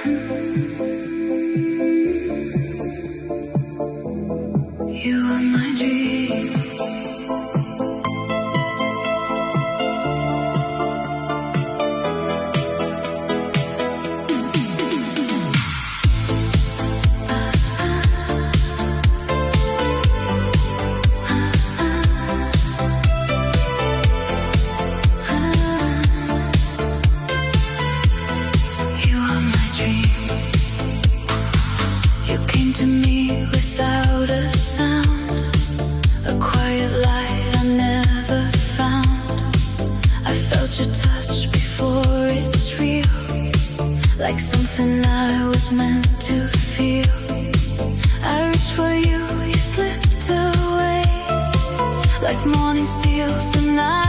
You are my dream. You are my dream. You came to me without a sound, a quiet light I never found. I felt your touch before it's real, like something I was meant to feel. I reached for you, you slipped away, like morning steals the night.